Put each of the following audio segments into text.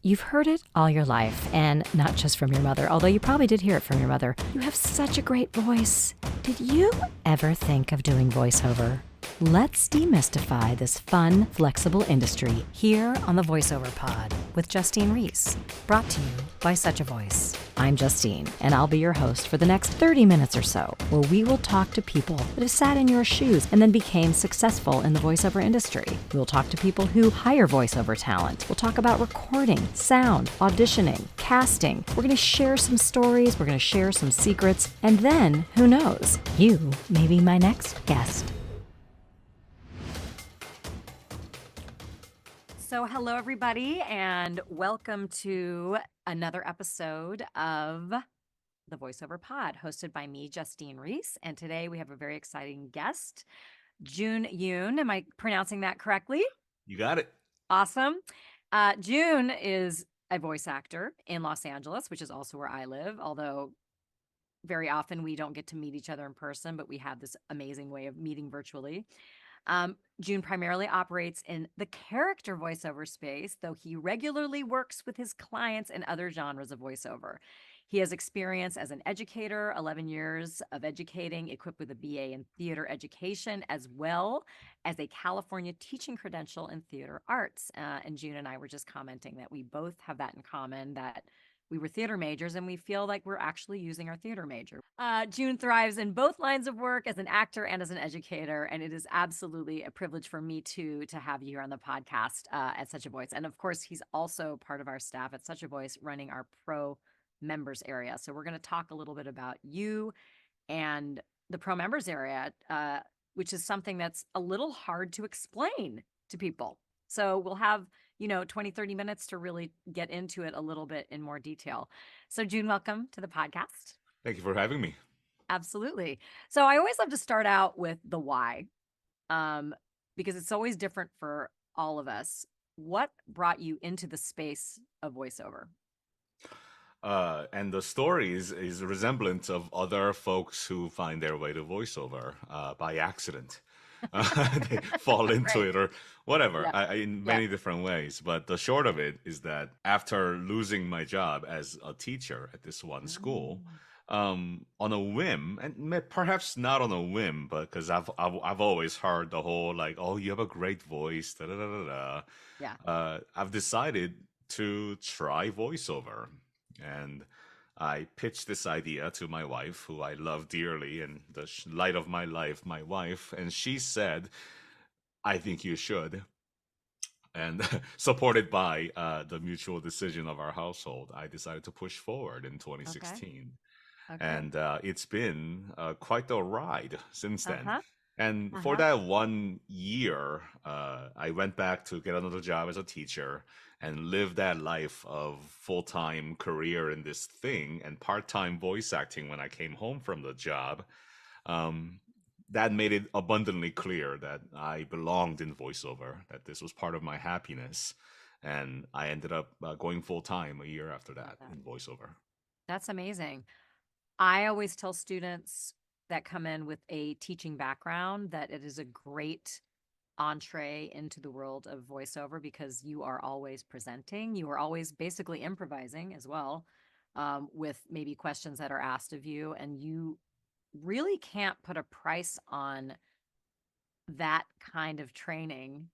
You've heard it all your life, and not just from your mother, although you probably did hear it from your mother. You have such a great voice. Did you ever think of doing voiceover? Let's demystify this fun, flexible industry here on the VoiceOver Pod with Justine Reiss, brought to you by SuchAvoice. I'm Justine, and I'll be your host for the next 30 minutes or so, where we will talk to people that have sat in your shoes and then became successful in the voiceover industry. We'll talk to people who hire voiceover talent. We'll talk about recording, sound, auditioning, casting. We're going to share some stories, we're going to share some secrets, and then, who knows, you may be my next guest. So hello, everybody, and welcome to another episode of the VoiceOver Pod, hosted by me, Justine Reiss. And today we have a very exciting guest, June Yoon. Am I pronouncing that correctly? You got it. Awesome. June is a voice actor in Los Angeles, which is also where I live, although very often we don't get to meet each other in person, but we have this amazing way of meeting virtually. June primarily operates in the character voiceover space, though he regularly works with his clients in other genres of voiceover. He has experience as an educator, 11 years of educating, equipped with a BA in theater education, as well as a California teaching credential in theater arts. And June and I were just commenting that we both have that in common, that we were theater majors and we feel like we're actually using our theater major. June thrives in both lines of work as an actor and as an educator. And it is absolutely a privilege for me to have you here on the podcast at SuchAvoice. And of course, he's also part of our staff at SuchAvoice running our pro members area. So we're going to talk a little bit about you and the pro members area, which is something that's a little hard to explain to people. So we'll have 20, 30 minutes to really get into it a little bit in more detail. So June, welcome to the podcast. Thank you for having me. Absolutely. So I always love to start out with the why, because it's always different for all of us. What brought you into the space of voiceover? And the story is a resemblance of other folks who find their way to voiceover by accident. They fall into Right. it or whatever, Yeah. in Yeah. many different ways. But the short of it is that after losing my job as a teacher at this one school, on a whim, and perhaps not on a whim, but because I've always heard the whole like, oh, you have a great voice, da da da da da. Yeah. I've decided to try voiceover, and I pitched this idea to my wife, who I love dearly, and the light of my life, my wife, and she said, "I think you should." And supported by the mutual decision of our household, I decided to push forward in Okay. 2016. Okay. And it's been quite a ride since then. Uh-huh. And for Uh-huh. that 1 year, I went back to get another job as a teacher and live that life of full-time career in this thing and part-time voice acting when I came home from the job. Um, that made it abundantly clear that I belonged in voiceover, that this was part of my happiness. And I ended up going full-time a year after that in voiceover. That's amazing. I always tell students that come in with a teaching background that it is a great entree into the world of voiceover because you are always presenting. You are always basically improvising as well, with maybe questions that are asked of you. And you really can't put a price on that kind of training.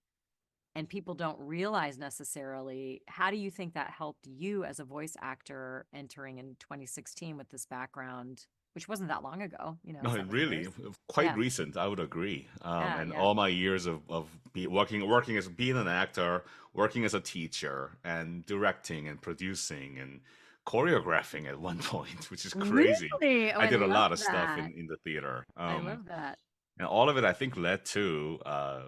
And people don't realize necessarily. How do you think that helped you as a voice actor entering in 2016 with this background, which wasn't that long ago, No, 7 years? really, quite Yeah. recent, I would agree. Yeah. And Yeah. all my years of working as being an actor, working as a teacher, and directing and producing and choreographing at one point, which is crazy. Really? Oh, I I did a love lot of stuff that. in the theater. I love that. And all of it, I think, led to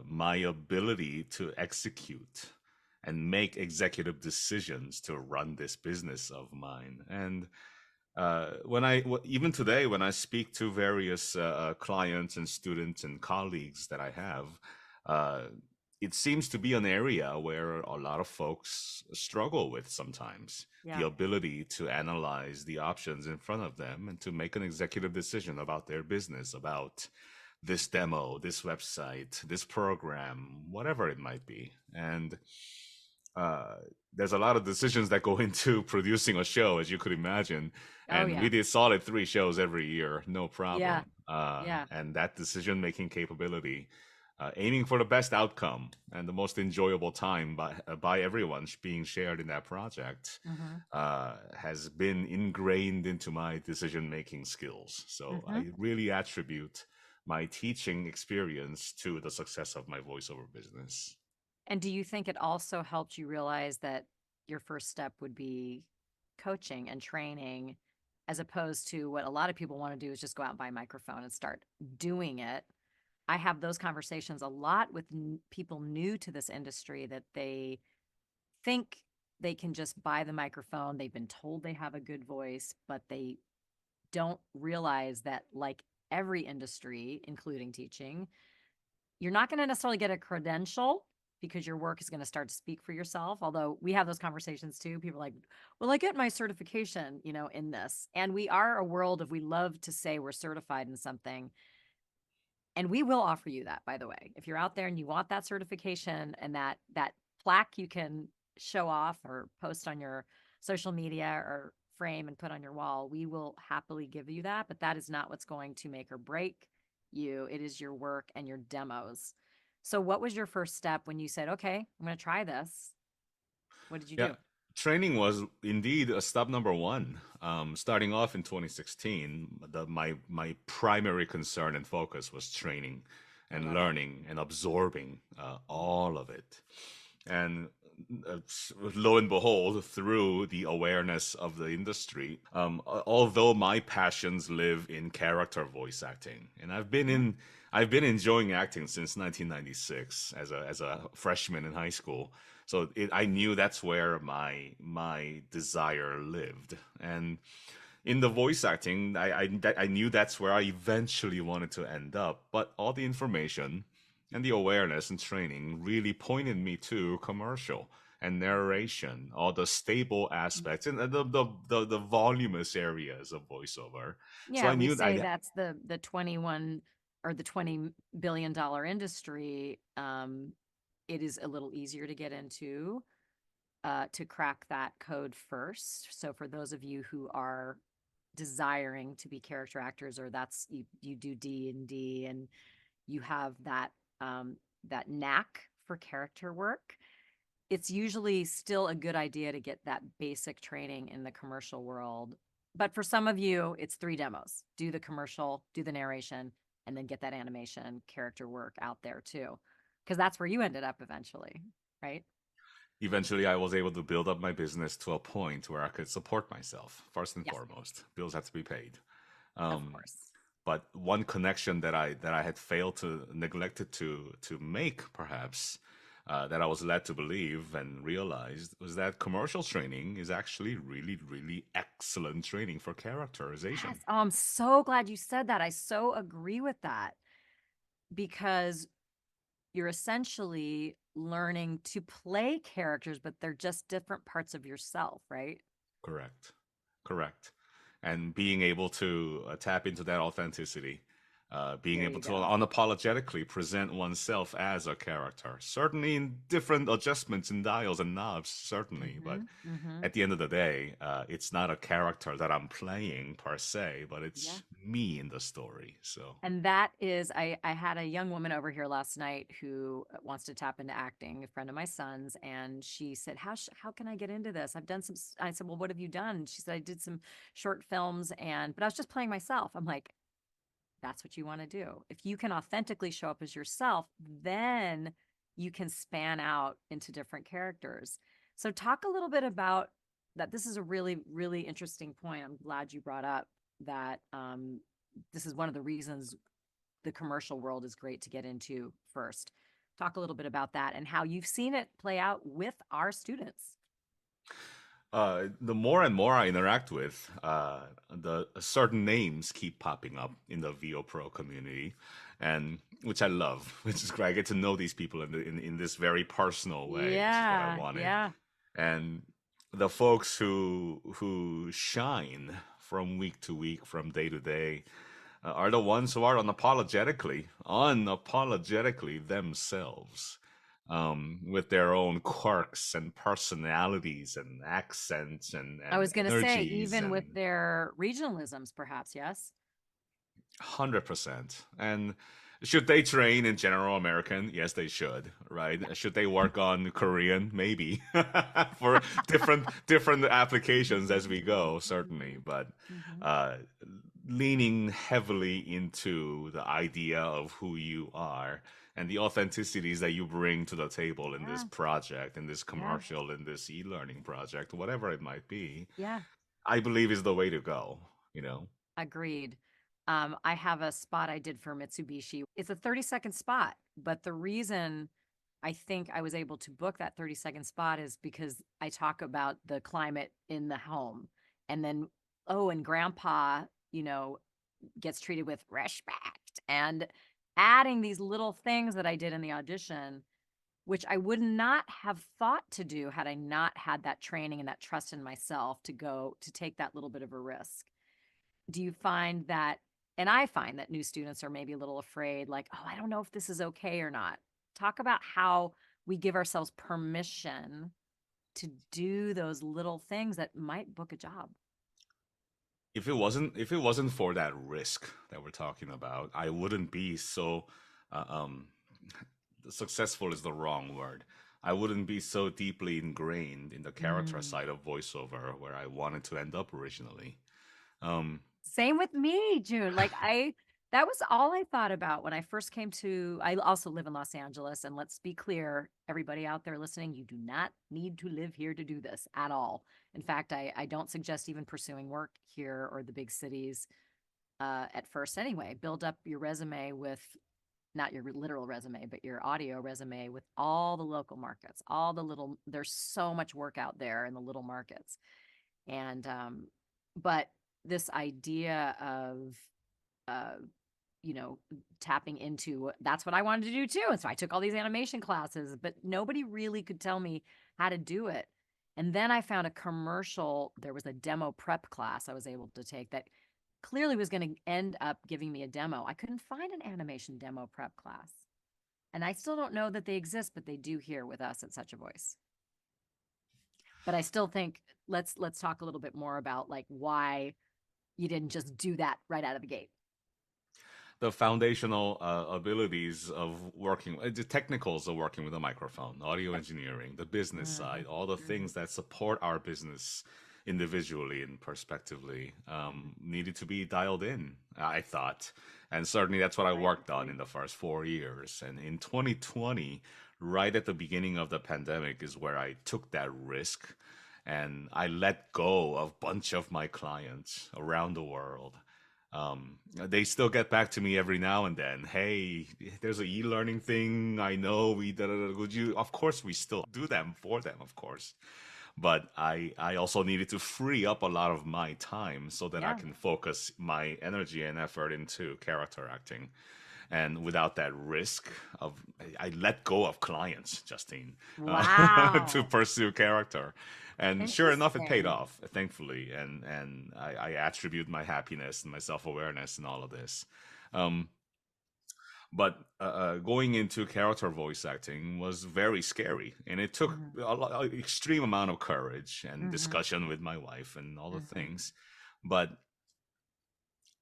my ability to execute and make executive decisions to run this business of mine. And even today, when I speak to various clients and students and colleagues that I have, uh, it seems to be an area where a lot of folks struggle with sometimes. Yeah. The ability to analyze the options in front of them and to make an executive decision about their business, about this demo, this website, this program, whatever it might be. And uh, there's a lot of decisions that go into producing a show, as you could imagine. Oh And we yeah. did solid 3 shows every year, no Yeah. problem. Yeah. And that decision making capability, aiming for the best outcome and the most enjoyable time by everyone being shared in that project, Mhm. has been ingrained into my decision making skills. So Mhm. I really attribute my teaching experience to the success of my voiceover business. And do you think it also helped you realize that your first step would be coaching and training as opposed to what a lot of people want to do is just go out and buy a microphone and start doing it? I have those conversations a lot with people new to this industry that they think they can just buy the microphone. They've been told they have a good voice, but they don't realize that, like every industry, including teaching, you're not going to necessarily get a credential because your work is going to start to speak for yourself. Although we have those conversations too. People are like, well, I get my certification, in this. And we are a world of we love to say we're certified in something. And we will offer you that, by the way. If you're out there and you want that certification and that plaque you can show off or post on your social media or frame and put on your wall, we will happily give you that. But that is not what's going to make or break you. It is your work and your demos. So, what was your first step when you said, okay, I'm going to try this? What did you Yeah, do? training was indeed a step number one. Starting off in 2016, my primary concern and focus was training I and love it. learning and absorbing all of it. And lo and behold, through the awareness of the industry, although my passions live in character voice acting, and Mhm. I've been enjoying acting since 1996 as a freshman in high school. So I knew that's where my desire lived, and in the voice acting, I knew that's where I eventually wanted to end up. But all the information and the awareness and training really pointed me to commercial and narration, all the stable aspects and the voluminous areas of voiceover. So Yeah, I we knew say I that's the 21 or the $20 billion industry. It is a little easier to get into to crack that code first. So for those of you who are desiring to be character actors, or that's you do D&D and you have that knack for character work, it's usually still a good idea to get that basic training in the commercial world. But for some of you, it's 3 demos. Do the commercial, do the narration, and then get that animation character work out there too. Because that's where you ended up eventually, right? eventually I was able to build up my business to a point where I could support myself first and Yes, foremost. Bills have to be paid. of Um, course. but one connection that I had failed to neglected to make perhaps, that I was led to believe and realized was that commercial training is actually really excellent training for Yes. characterization. Oh, I'm so glad you said that. I so agree with that because you're essentially learning to play characters, but they're just different parts of yourself, right? Correct. Correct. And being able to tap into that authenticity, being There able you to go. unapologetically present oneself as a character, certainly in different adjustments and dials and knobs, certainly, but Mhm. Mhm. at the end of the day, it's not a character that I'm playing per se, but Yeah. it's me in the story. So, And that is I had a young woman over here last night who wants to tap into acting, a friend of my son's, and she said, how can I get into this? I've done some I said, "Well, what have you done?" She said, "I did some short films and but I was just playing myself." I'm like, "That's what you want to do. If you can authentically show up as yourself, then you can span out into different characters." So talk a little bit about that. This is a really interesting point. I'm glad you brought up that this is one of the reasons the commercial world is great to get into first. Talk a little bit about that and how you've seen it play out with our students. the more and more I interact with, the certain names keep popping up in the VO Pro community, and which I love, which is great. I get to know these people in this very personal way, which is what I Yeah, wanted. yeah. And the folks who shine from week to week, from day to day, are the ones who are unapologetically themselves. with their own quirks and personalities and accents I and was going to say, energies even with and their regionalisms, perhaps, yes? 100%. And should they train in General American? Yes, they should, right? Should they work on Korean? Maybe for different applications as we go, certainly. But Mhm. uh, leaning heavily into the idea of who you are and the authenticities that you bring to the table in this Yeah, project, in this yeah, commercial, in this e-learning project, whatever it might be, yeah. I believe is the way to go, you know? Agreed. I have a spot I did for Mitsubishi. It's a 30-second spot, but the reason I think I was able to book that 30-second spot is because I talk about the climate in the home. And then, oh, and grandpa, gets treated with respect, and adding these little things that I did in the audition, which I would not have thought to do had I not had that training and that trust in myself to go to take that little bit of a risk. Do you find that, and I find that new students are maybe a little afraid, like, oh, I don't know if this is okay or not. Talk about how we give ourselves permission to do those little things that might book a job. If it wasn't for that risk that we're talking about, I wouldn't be so uh, um successful is the wrong word. I wouldn't be so deeply ingrained in the character Mm. side of voiceover where I wanted to end up originally. Um, Same with me, June. That was all I thought about when I first came to, I also live in Los Angeles. And let's be clear, everybody out there listening, you do not need to live here to do this at all. In fact, I don't suggest even pursuing work here or the big cities at first anyway. Build up your resume with, not your literal resume, but your audio resume with all the local markets, all the little, there's so much work out there in the little markets. And, but this idea of, uh, you know, tapping into, that's what I wanted to do too. And so I took all these animation classes, but nobody really could tell me how to do it. And then I found a commercial, there was a demo prep class I was able to take that clearly was going to end up giving me a demo. I couldn't find an animation demo prep class. And I still don't know that they exist, but they do here with us at Such a Voice. But I still think let's talk a little bit more about like why you didn't just do that right out of the gate. the foundational abilities of working, the technicals of working with a microphone, audio Yep. engineering, the business Mhm. side, all the Mhm. things that support our business individually and prospectively needed to be dialed in, I thought. And certainly that's what I I worked on agree. in the first 4 years. And in 2020, right at the beginning of the pandemic, is where I took that risk and I let go of a bunch of my clients around the world. They still get back to me every now and then. Hey, there's a e-learning thing. I know we would you? Of course, we still do them for them, of course. But I also needed to free up a lot of my time so that I Yeah. can focus my energy and effort into character acting. And without that risk of, I let go of clients, Justine, to Wow. pursue character. And sure enough, it paid Interesting. off, thankfully. And I attribute my happiness and my self awareness and all of this. Um, but going into character voice acting was very scary, and it took Mhm. an extreme amount of courage and Mhm. discussion with my wife and all the Mhm. things. But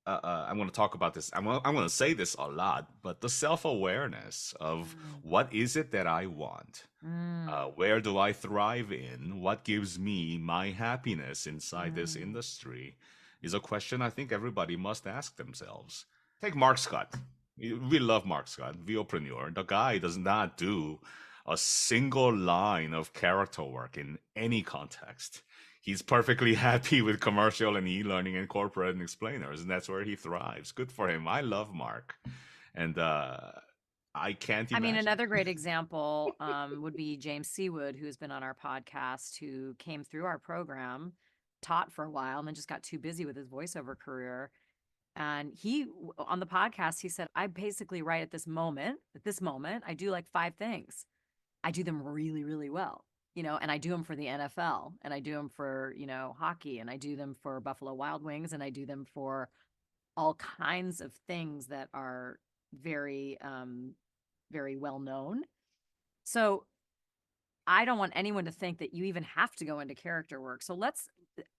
I'm going to talk about this. I'm going to say this a lot, but the self awareness of Mm. what is it that I want? Mm. Where do I thrive in? What gives me my happiness inside this Mm. industry is a question I think everybody must ask themselves. Take Mark Scott. We love Mark Scott, Viopreneur. The guy does not do a single line of character work in any context. He's perfectly happy with commercial and e-learning and corporate and explainers, and that's where he thrives. Good for him. I love Mark, and I can't I mean, imagine. another great example would be James Seawood, who's been on our podcast, who came through our program, taught for a while, and then just got too busy with his voiceover career. And on the podcast, he said, I basically write at this moment, I do like five things. I do them really, really well, and I do them for the NFL, and I do them for, hockey, and I do them for Buffalo Wild Wings, and I do them for all kinds of things that are very, very well known. So I don't want anyone to think that you even have to go into character work. So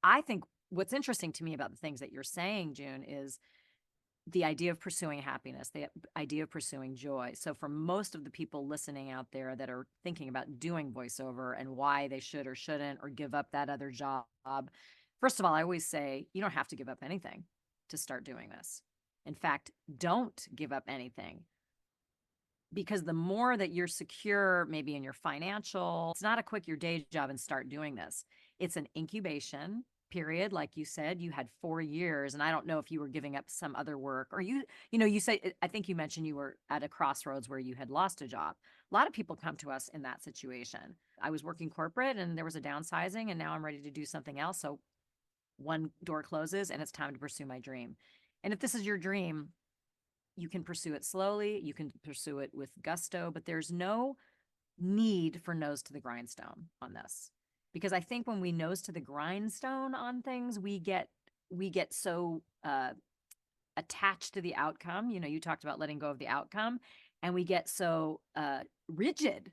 I think what's interesting to me about the things that you're saying, June, is the idea of pursuing happiness, the idea of pursuing joy. So, for most of the people listening out there that are thinking about doing voiceover and why they should or shouldn't or give up that other job, first of all, I always say you don't have to give up anything to start doing this. In fact, don't give up anything, because the more that you're secure, maybe in your financial, it's not a quit your day job and start doing this. It's an incubation period. Like you said, you had 4 years, and I don't know if you were giving up some other work, or you say, I think you mentioned you were at a crossroads where you had lost a job. A lot of people come to us in that situation. I was working corporate and there was a downsizing, and now I'm ready to do something else. So one door closes and it's time to pursue my dream. And if this is your dream, you can pursue it slowly, you can pursue it with gusto, but there's no need for nose to the grindstone on this. Because I think when we nose to the grindstone on things, we get so attached to the outcome. You talked about letting go of the outcome, and we get so rigid.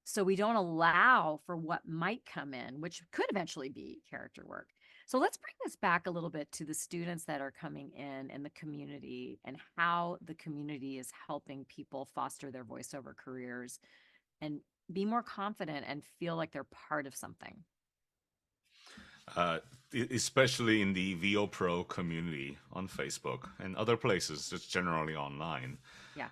So we don't allow for what might come in, which could eventually be character work. So let's bring this back a little bit to the students that are coming in and the community, and how the community is helping people foster their voiceover careers and be more confident and feel like they're part of something. uh, Especially in the VO Pro community on Facebook and other places, just generally online. Yeah.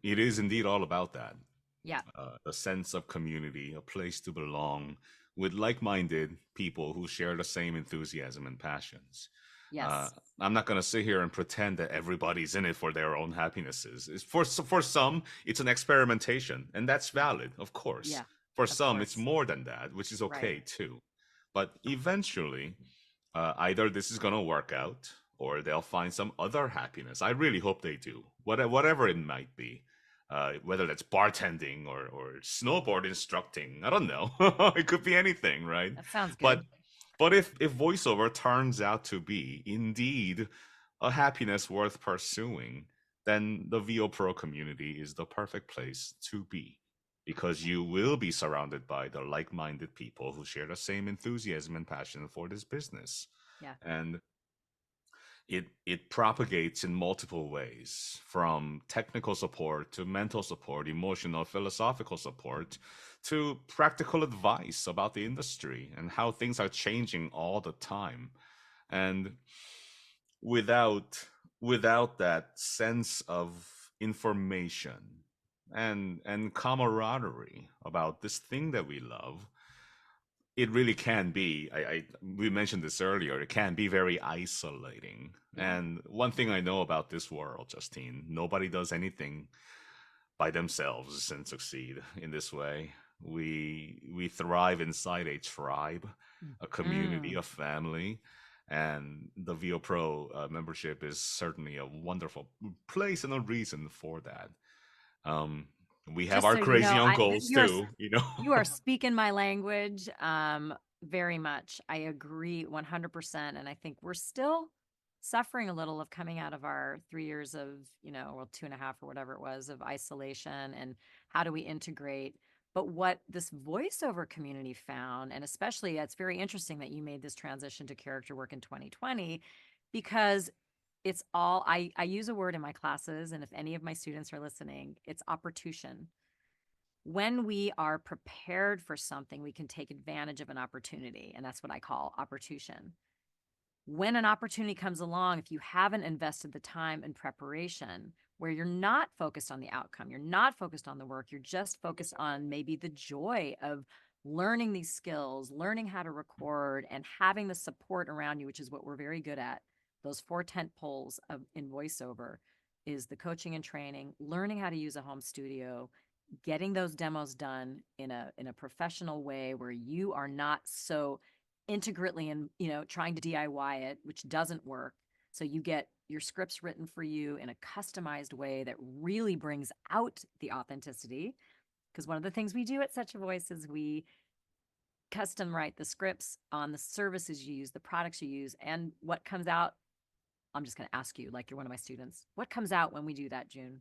It is indeed all about that. Yeah. A sense of community, a place to belong with like minded people who share the same enthusiasm and passions. Uh, Yes. I'm not going to sit here and pretend that everybody's in it for their own happinesses. For some, it's an experimentation, and that's valid, of course. Yeah. For Of some, it's course. more than that, which is Right. okay too. But eventually, either this is going to work out or they'll find some other happiness. I really hope they do, whatever it might be. Whether that's bartending or snowboard instructing, I don't know. It could be anything, right? That sounds But good. if voiceover turns out to be indeed a happiness worth pursuing, then the VO Pro community is the perfect place to be, because you will be surrounded by the like-minded people who share the same enthusiasm and passion for this business. Yeah. And it propagates in multiple ways, from technical support to mental support, emotional, philosophical support, to practical advice about the industry and how things are changing all the time. And without without that sense of information and camaraderie about this thing that we love, it really can be, we mentioned this earlier, it can be very isolating. Yeah. And one thing I know about this world, Justine, nobody does anything by themselves and succeed in this way. We thrive inside a tribe, a community, Mm. a family, and the VO Pro membership is certainly a wonderful place and a reason for that. um, we have Just our so you crazy know, uncles too, you know. you are speaking my language, very much. I agree 100%, and I think we're still suffering a little of coming out of our 3 years of, well, 2.5 or whatever it was, of isolation, and how do we integrate? But what this voiceover community found, and especially it's very interesting that you made this transition to character work in 2020, because it's all I use a word in my classes, and if any of my students are listening, it's opportune. When we are prepared for something, we can take advantage of an opportunity. And that's what I call opportune. When an opportunity comes along, if you haven't invested the time and preparation, where you're not focused on the outcome, you're not focused on the work, you're just focused on maybe the joy of learning these skills, learning how to record, and having the support around you, which is what we're very good at. Those 4 tent poles in voiceover is the coaching and training, learning how to use a home studio, getting those demos done in a professional way where you are not so intricately and trying to DIY it, which doesn't work. So you get your scripts written for you in a customized way that really brings out the authenticity. Because one of the things we do at Such a Voice is we custom write the scripts on the services you use, the products you use, and what comes out. I'm just going to ask you, like you're one of my students, what comes out when we do that, June?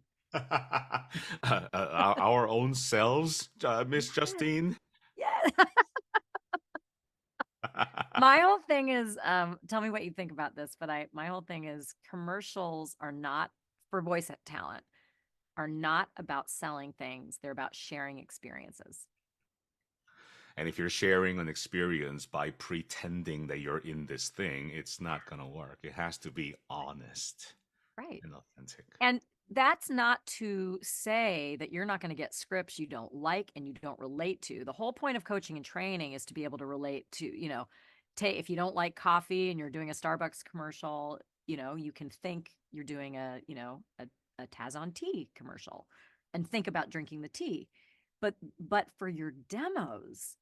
Our own selves, Miss Yes. Justine. Yes. My whole thing is, tell me what you think about this, but my whole thing is commercials are not for voice talent are not about selling things. They're about sharing experiences. And if you're sharing an experience by pretending that you're in this thing, it's not going to work. It has to be honest Right. and authentic. And that's not to say that you're not going to get scripts you don't like and you don't relate to. The whole point of coaching and training is to be able to relate to, take if you don't like coffee and you're doing a Starbucks commercial, you can think you're doing a Tazon tea commercial and think about drinking the tea. But for your demos,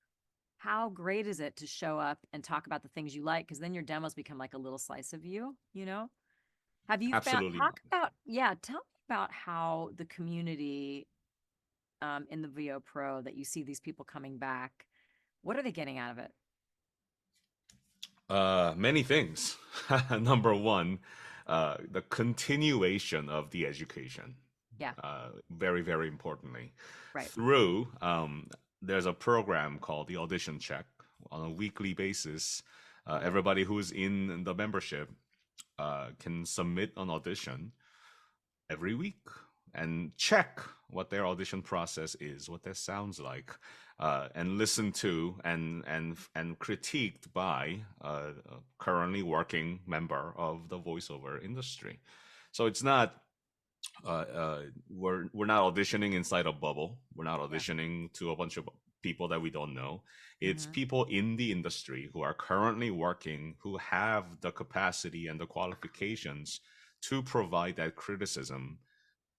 how great is it to show up and talk about the things you like? Because then your demos become like a little slice of you. Have you found Absolutely. talk about yeah, tell me about how the community, in the VO Pro that you see these people coming back, what are they getting out of it? Many things. Number one, the continuation of the education. Yeah, Very, very importantly. right. Through, there's a program called the Audition Check on a weekly basis. Love it. Everybody who's in the membership can submit an audition every week and check what their audition process is, what that sounds like, and listen to and critiqued by a currently working member of the voiceover industry. So it's not we're not auditioning inside a bubble. We're not Yeah. auditioning to a bunch of people that we don't know. It's Mhm. people in the industry who are currently working, who have the capacity and the qualifications to provide that criticism.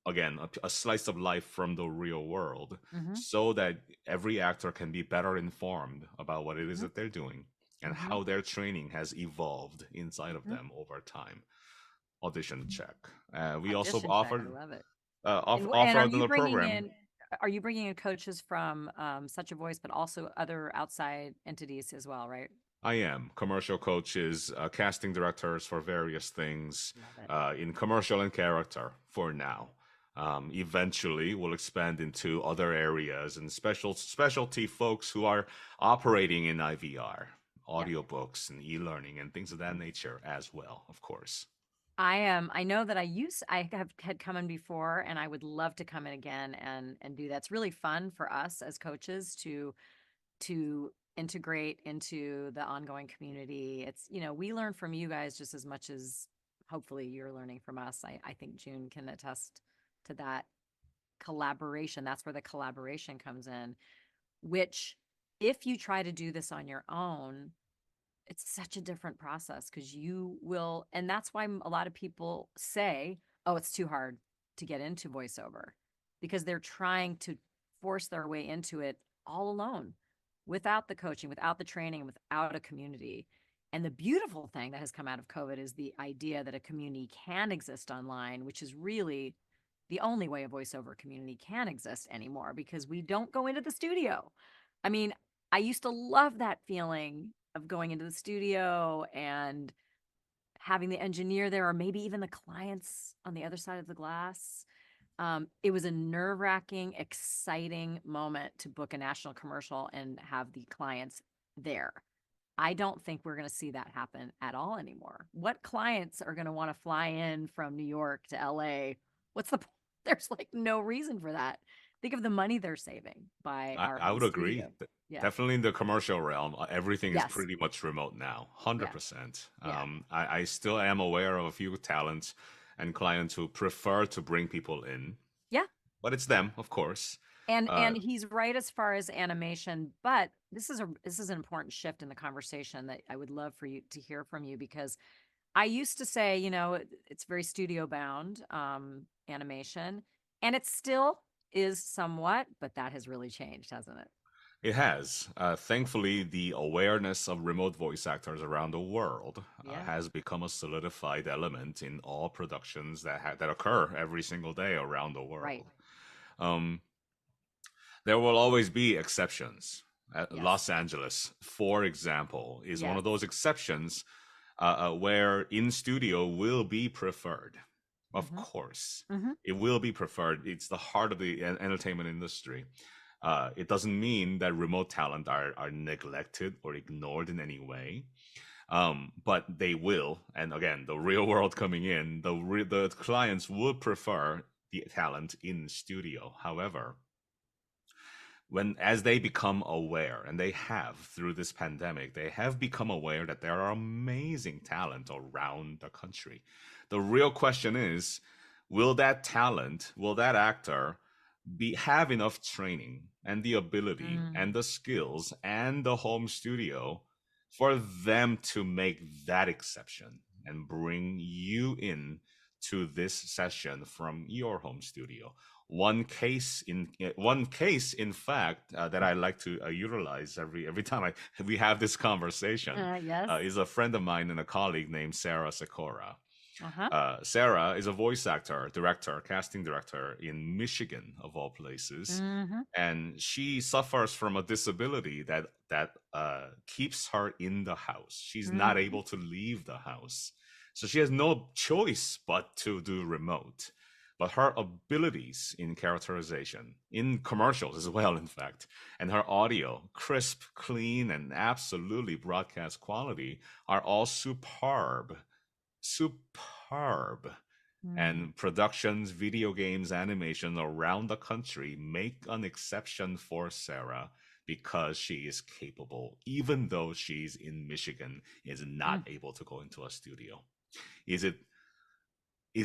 Again, a slice of life from the real world, Mhm. so that every actor can be better informed about what it is Mhm. that they're doing and Mhm. how their training has evolved inside of Mhm. them over time. Audition check. We also Audition check. I love it. And offer another program. are you bringing in coaches from Such a Voice, but also other outside entities as well, right? I am commercial coaches, casting directors for various things Love it. in commercial and character for now. Eventually, we'll expand into other areas and specialty folks who are operating in IVR, Yeah. audiobooks, and e-learning and things of that nature as well, of course. I know that I have had come in before and I would love to come in again and do that. It's really fun for us as coaches to integrate into the ongoing community. We learn from you guys just as much as hopefully you're learning from us. I think June can attest to that collaboration. That's where the collaboration comes in, which if you try to do this on your own, it's such a different process because you will, and that's why a lot of people say, oh, it's too hard to get into voiceover because they're trying to force their way into it all alone without the coaching, without the training, without a community. And the beautiful thing that has come out of COVID is the idea that a community can exist online, which is really the only way a voiceover community can exist anymore because we don't go into the studio. I mean, I used to love that feeling of going into the studio and having the engineer there, or maybe even the clients on the other side of the glass. It was a nerve wracking, exciting moment to book a national commercial and have the clients there. I don't think we're going to see that happen at all anymore. What clients are going to want to fly in from New York to LA? What's the point? There's like no reason for that. Think of the money they're saving by our I home would agree. studio. Yeah. Definitely in the commercial realm, everything is Yes. pretty much remote now, Yeah. 100%. Yeah. I still am aware of a few talents and clients who prefer to bring people in, Yeah. but it's them, of course. And he's right as far as animation, but this is an important shift in the conversation that I would love for you to hear from you because I used to say, it's very studio bound animation, and it still is somewhat, but that has really changed, hasn't it? It has. Thankfully, the awareness of remote voice actors around the world Yeah. has become a solidified element in all productions that occur every single day around the Right. world. Um, there will always be exceptions. Yes. Los Angeles, for example, is one Yes. of those exceptions where in studio will be preferred. Of Mm-hmm. course, Mm-hmm. it will be preferred. It's the heart of the entertainment industry. It doesn't mean that remote talent are neglected or ignored in any way. But they will, and again, the real world coming in, the clients would prefer the talent in studio. However, when as they become aware, and they have through this pandemic, they have become aware that there are amazing talent around the country. The real question is, will that talent, will that actor be have enough training and the ability and Mm. the skills and the home studio for them to make that exception and bring you in to this session from your home studio? One case in fact that I like to utilize every time we have this conversation Yes. is a friend of mine and a colleague named Sarah Sakura. Uh-huh. Sarah is a voice actor, director, casting director in Michigan, of all places, Mm-hmm. and she suffers from a disability that keeps her in the house. She's not Mm-hmm. able to leave the house, so she has no choice but to do remote. But her abilities in characterization, in commercials as well, in fact, and her audio, crisp, clean, and absolutely broadcast quality, are all superb, superb. Mm. And productions, video games, animation around the country make an exception for Sarah because she is capable, even though she's in Michigan, is not Mm. able to go into a studio. Is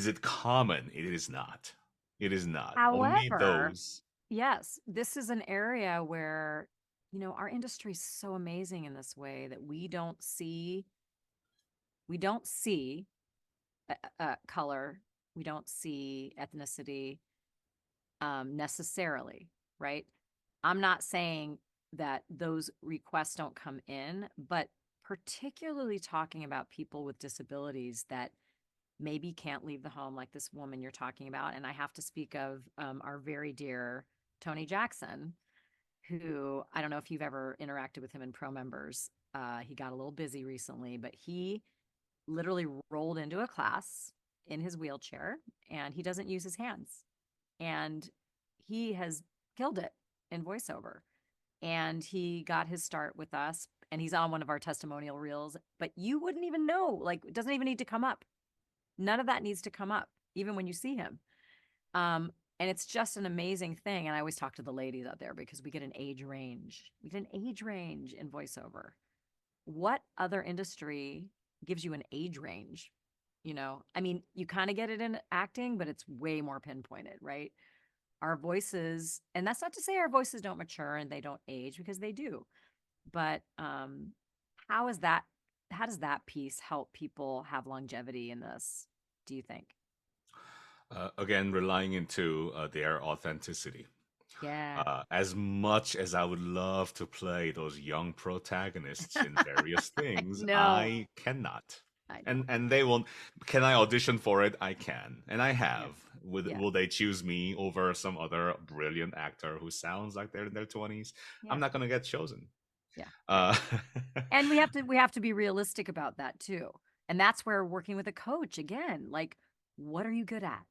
it common? It is not. It is not. Only However, those. yes, this is an area where, our industry is so amazing in this way that we don't see color, we don't see ethnicity necessarily, right? I'm not saying that those requests don't come in, but particularly talking about people with disabilities that maybe can't leave the home, like this woman you're talking about. And I have to speak of our very dear Tony Jackson, who I don't know if you've ever interacted with him in Pro Members. He got a little busy recently, but he literally rolled into a class in his wheelchair and he doesn't use his hands. And he has killed it in voiceover. And he got his start with us and he's on one of our testimonial reels, but you wouldn't even know, like, it doesn't even need to come up. None of that needs to come up, even when you see him. Um, and it's just an amazing thing. And I always talk to the ladies out there because we get an age range. We get an age range in voiceover. What other industry gives you an age range? I mean, you kind of get it in acting, but it's way more pinpointed, right? Our voices, and that's not to say our voices don't mature and they don't age because they do. But how is that? How does that piece help people have longevity in this? Do you think? Again, relying into their authenticity. Yeah. As much as I would love to play those young protagonists in various things, No, I cannot. I know. And they won't. Can I audition for it? I can, and I Yeah. have. Yeah. Will they choose me over some other brilliant actor who sounds like they're in their 20s? I'm Yeah. not gonna get chosen. Yeah. Right. Uh, And we have to be realistic about that too. And that's where working with a coach again, like, what are you good at?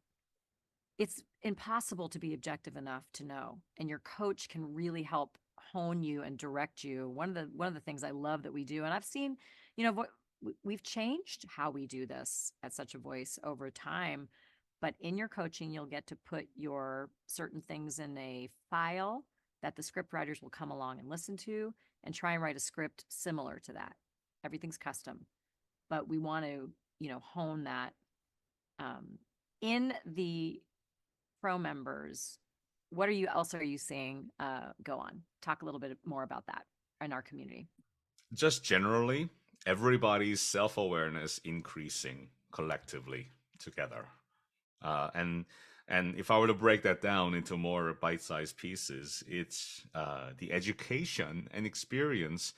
It's impossible to be objective enough to know, and your coach can really help hone you and direct you. One of the things I love that we do, and I've seen, what we've changed how we do this at Such a Voice over time, but in your coaching you'll get to put your certain things in a file that the script writers will come along and listen to and try and write a script similar to that. Everything's custom, but we want to, hone that um, in the pro members. What are you seeing go on? Talk a little bit more about that in our community. just generally, everybody's self awareness increasing collectively together. And if I were to break that down into more bite-sized pieces, it's the education and experience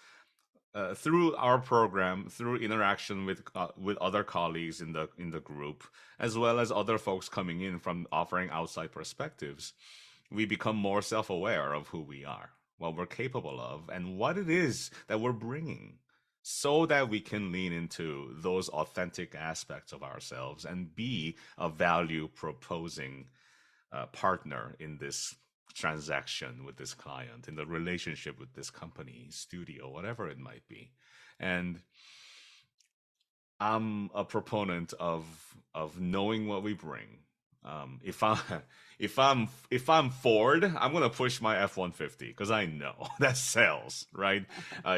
through our program, through interaction with other colleagues in the group, as well as other folks coming in from offering outside perspectives. We become more self-aware of who we are, what we're capable of, and what it is that we're bringing. so that we can lean into those authentic aspects of ourselves and be a value proposing partner in this transaction with this client, in the relationship with this company, studio, whatever it might be. And I'm a proponent of knowing what we bring. If I if I'm Ford, I'm gonna push my F-150 because I know that sells, right?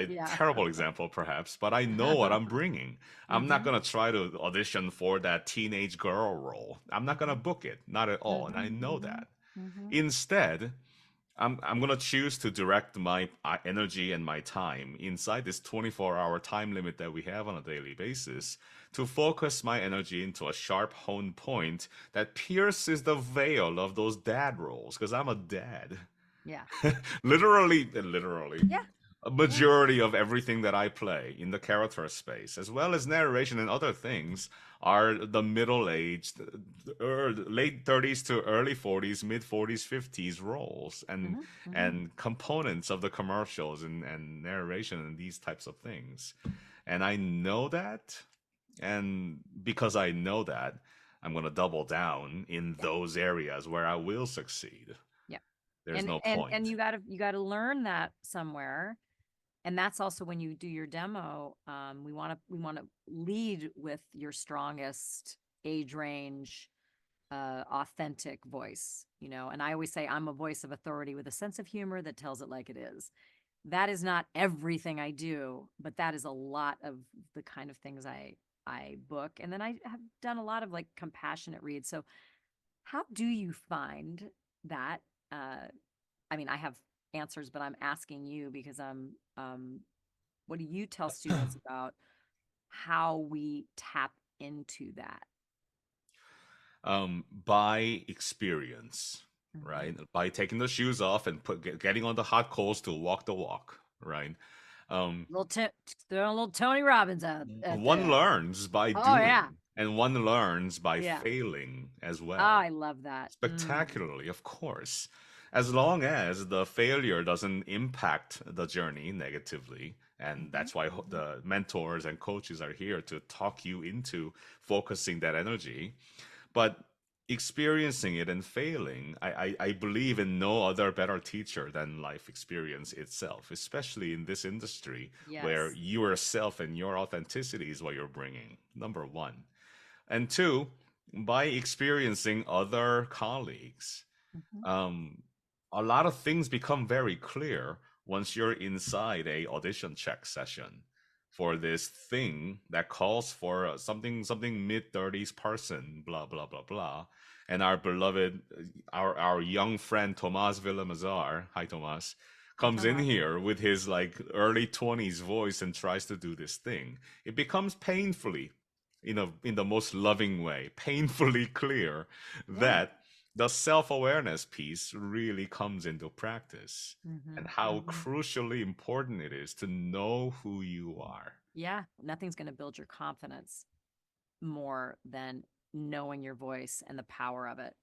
Yeah. Terrible example, perhaps, but I know what I'm bringing. I'm not Mhm. gonna try to audition for that teenage girl role. I'm not gonna Mhm. book it, not at all, and I Mhm. know Mhm. that. Mhm. Instead, I'm gonna choose to direct my energy and my time inside this 24-hour time limit that we have on a daily basis to focus my energy into a sharp honed point that pierces the veil of those dad roles because I'm a dad. Yeah. Literally, Yeah. a Yeah. majority of everything that I play in the character space, as well as narration and other things, are the middle-aged, late 30s to early 40s, mid 40s, 50s roles Mhm. Mhm. and components of the commercials and narration and these types of things. And I know that, and because I know that, I'm going to double down in Yeah. those areas where I will succeed. Yeah. There's And no and point. you gotta learn that somewhere. And that's also when you do your demo, we wanna lead with your strongest age range, authentic voice, and I always say I'm a voice of authority with a sense of humor that tells it like it is. That is not everything I do, but that is a lot of the kind of things I book. And then I have done a lot of like compassionate reads. So how do you find that? Uh, I mean, I have answers, but I'm asking you because what do you tell students about how we tap into that? By experience, Mhm. right? By taking the shoes off and getting on the hot coals to walk the walk, right? Um, Little throwing a little Tony Robbins out One there. learns by Oh yeah, doing, and one learns by yeah. failing as Oh, well. I love that. Mm. Spectacularly, of course. As long as the failure doesn't impact the journey negatively. And Mhm, that's why mhm. the mentors and coaches are here to talk you into focusing that energy. But experiencing it and failing, I believe in no other better teacher than life experience itself, especially in this industry where Yes. yourself and your authenticity is what you're bringing, number one. And two, by experiencing other colleagues, Mhm. um, a lot of things become very clear once you're inside a audition check session for this thing that calls for something mid 30s person, blah blah blah blah, and our beloved, our young friend Tomas Villamazar, hi Tomas, Hi, comes in Thomas. here with his like early 20s voice and tries to do this thing. It becomes painfully, in the most loving way, painfully clear Yeah. that the self-awareness piece really comes into practice and Mhm, how mhm. crucially important it is to know who you are. Yeah, nothing's going to build your confidence more than knowing your voice and the power of it.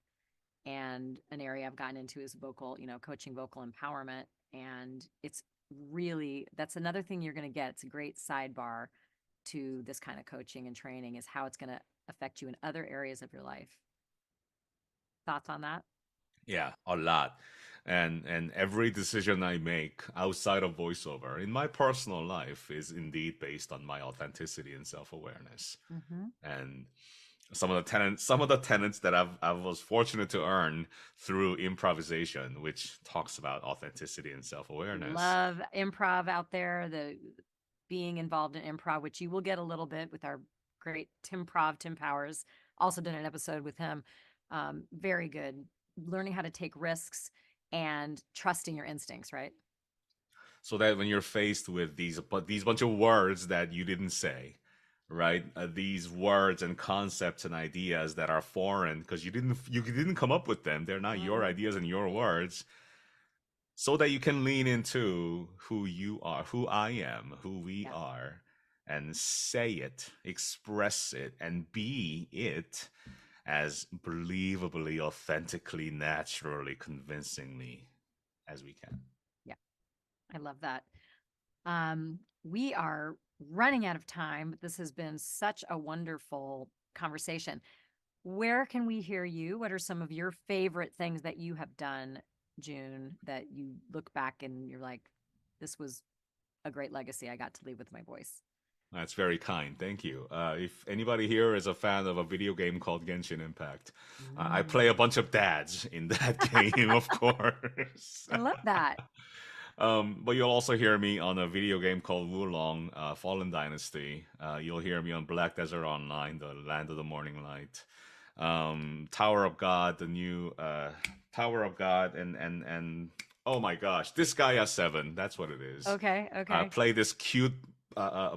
And an area I've gotten into is vocal, coaching vocal empowerment. And it's really, that's another thing you're going to get. It's a great sidebar to this kind of coaching and training is how it's going to affect you in other areas of your life. Thoughts on that? Yeah, a lot. And every decision I make outside of voiceover in my personal life is indeed based on my authenticity and self-awareness. Mm-hmm. And some of the tenets that I was fortunate to earn through improvisation, which talks about authenticity and self-awareness. Love improv out there, the being involved in improv, which you will get a little bit with our great Tim Powers. Also did an episode with him. Very good. Learning how to take risks and trusting your instincts, right? So that when you're faced with these bunch of words that you didn't say, right, these words and concepts and ideas that are foreign because you didn't come up with them, they're not your Mm, ideas and your words, so that you can lean into who you are, who I am, who we yeah. are, and say it, express it, and be it as believably, authentically, naturally, convincingly as we can. Yeah. I love that. Um, we are running out of time, but this has been such a wonderful conversation. Where can we hear you? What are some of your favorite things that you have done, June, that you look back and you're like, this was a great legacy I got to leave with my voice? That's very kind. Thank you. If anybody here is a fan of a video game called Genshin Impact, I Mm. play a bunch of dads in that game, of course. I love that. But you'll also hear me on a video game called Wulong, Fallen Dynasty. You'll hear me on Black Desert Online, The Land of the Morning Light, Tower of God, the new Tower of God, and oh my gosh, Disgaea 7. That's what it is. Okay, okay. Play this cute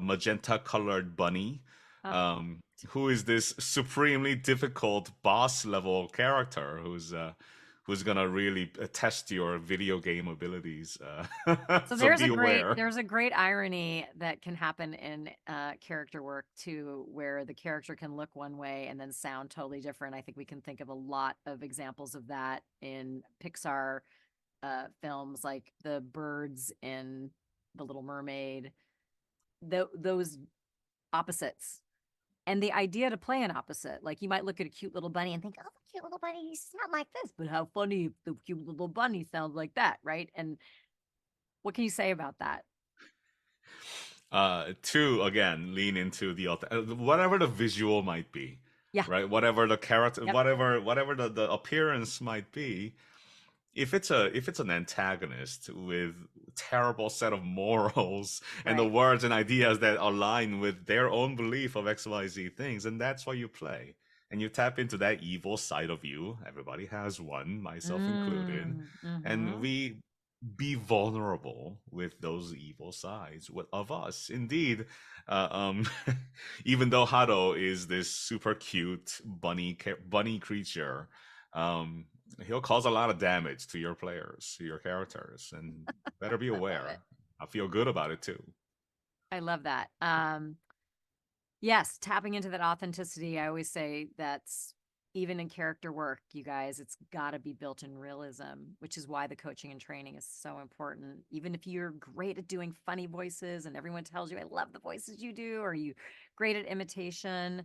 magenta colored bunny, Oh, um, who is this supremely difficult boss level character who's gonna really test your video game abilities. so So be aware. there's a great irony that can happen in character work too, where the character can look one way and then sound totally different. I think we can think of a lot of examples of that in Pixar films, like the birds in The Little Mermaid, those opposites. And the idea to play an opposite, like you might look at a cute little bunny and think, oh, the cute little bunny sound like this, but how funny if the cute little bunny sounds like that, right? And what can you say about that? To again lean into the whatever the visual might be, Yeah. right? Whatever the character, Yep. whatever the appearance might be, if it's an antagonist with terrible set of morals and the Right. words and ideas that align with their own belief of XYZ things, and that's why you play. And you tap into that evil side of you. Everybody has one, myself included. And Mm-hmm. we be vulnerable with those evil sides of us. Indeed, uh, um, even though Hado is this super cute bunny creature, um, he'll cause a lot of damage to your players, to your characters, and better be I love it. aware. I feel good about it too. I love that. Yes, tapping into that authenticity. I always say that's even in character work, you guys, it's got to be built in realism, which is why the coaching and training is so important. Even if you're great at doing funny voices and everyone tells you, I love the voices you do, or you great at imitation.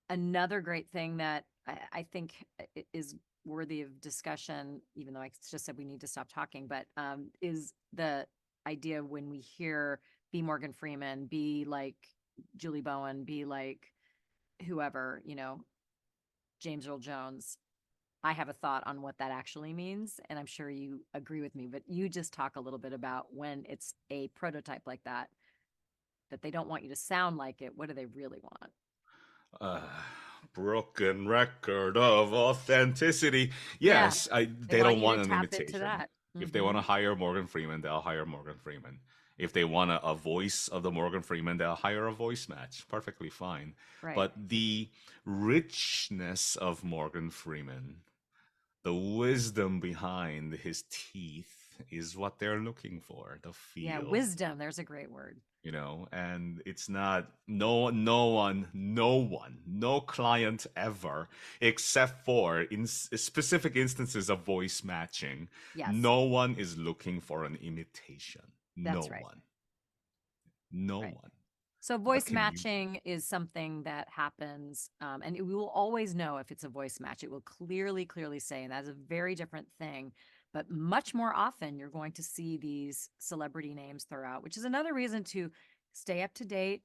Another great thing that I think is worthy of discussion, even though I just said we need to stop talking, but is the idea when we hear be Morgan Freeman, be like Julie Bowen, be like whoever, James Earl Jones. I have a thought on what that actually means, and I'm sure you agree with me, but you just talk a little bit about when it's a prototype like that, that they don't want you to sound like it. What do they really want? Uh, Broken record of authenticity. Yeah, Yes, they they want don't you to want an tap into imitation. that. If they want Mm-hmm. to hire Morgan Freeman, they'll hire Morgan Freeman. If they want a voice of the Morgan Freeman, they'll hire a voice match. Perfectly fine. Right. But the richness of Morgan Freeman, the wisdom behind his teeth is what they're looking for, the Yeah, feel, wisdom. There's a great word. and it's not no client ever, except for in specific instances of voice matching, Yes, no one is looking for an imitation. that's right. No Right. one. So What voice can you do? matching is something that happens, and we will always know if it's a voice match. It will clearly say, and that's a very different thing. But much more often, you're going to see these celebrity names throughout, which is another reason to stay up to date,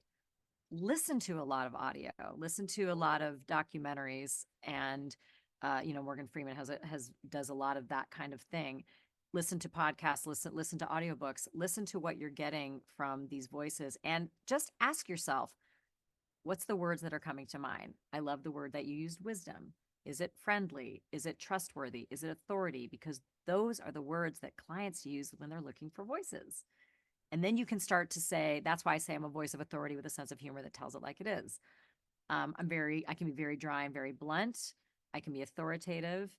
listen to a lot of audio, listen to a lot of documentaries, and Morgan Freeman has does a lot of that kind of thing. Listen to podcasts, listen to audiobooks, listen to what you're getting from these voices, and just ask yourself, what's the words that are coming to mind? I love the word that you used, wisdom. Is it friendly? Is it trustworthy? Is it authority? Because those are the words that clients use when they're looking for voices. And then you can start to say, that's why I say I'm a voice of authority with a sense of humor that tells it like it is. I can be very dry and very blunt. I can be authoritative.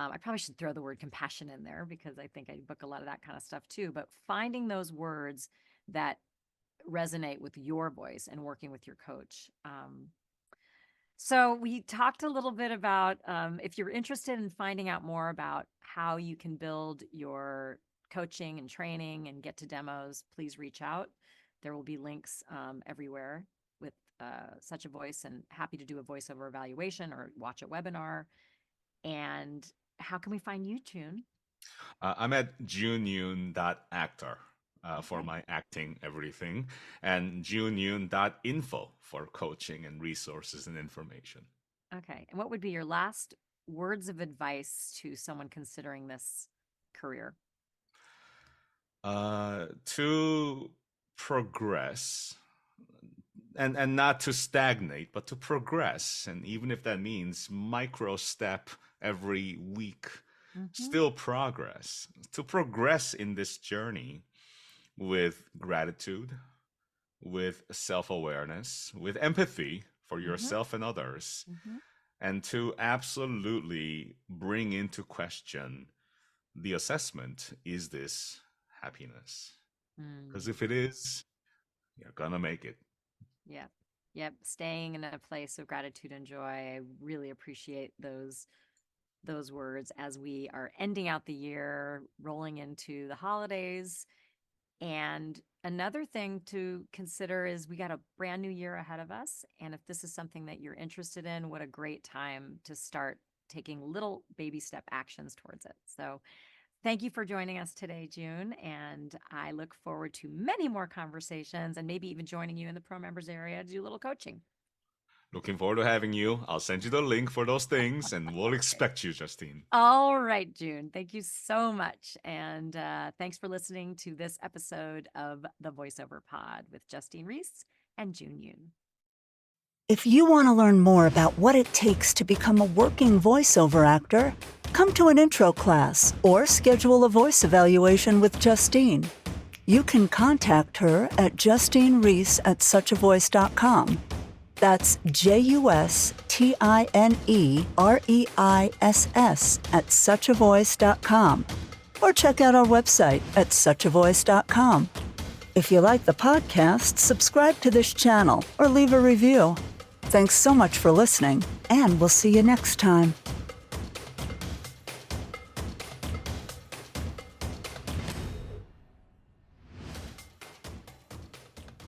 I probably should throw the word compassion in there because I think I book a lot of that kind of stuff too. But finding those words that resonate with your voice and working with your coach. So we talked a little bit about if you're interested in finding out more about how you can build your coaching and training and get to demos, please reach out. There will be links everywhere with Such a Voice, and happy to do a voiceover evaluation or watch a webinar. And how can we find you, June? I'm at juneyoon.actor for Okay. my acting everything, and juneyoon.info for coaching and resources and information. Okay. And what would be your last words of advice to someone considering this career? To progress, and not to stagnate, but to progress. And even if that means micro step every week, still progress. To progress in this journey with gratitude, with self-awareness, with empathy for yourself and others, and to absolutely bring into question the assessment, is this happiness? Because if it is, you're gonna make it. Yep. Yep. Staying in a place of gratitude and joy. I really appreciate those words as we are ending out the year, rolling into the holidays. And another thing to consider is we got a brand new year ahead of us. And if this is something that you're interested in, what a great time to start taking little baby step actions towards it. So thank you for joining us today, June. And I look forward to many more conversations and maybe even joining you in the pro members area to do a little coaching. Looking forward to having you. I'll send you the link for those things, and we'll expect you, Justine. All right, June. Thank you so much. And thanks for listening to this episode of the VoiceOver Pod with Justine Reiss and June Yoon. If you want to learn more about what it takes to become a working voiceover actor, come to an intro class or schedule a voice evaluation with Justine. You can contact her at justinereiss@suchavoice.com. That's JUSTINEREISS @suchavoice.com. Or check out our website at suchavoice.com. If you like the podcast, subscribe to this channel or leave a review. Thanks so much for listening, and we'll see you next time.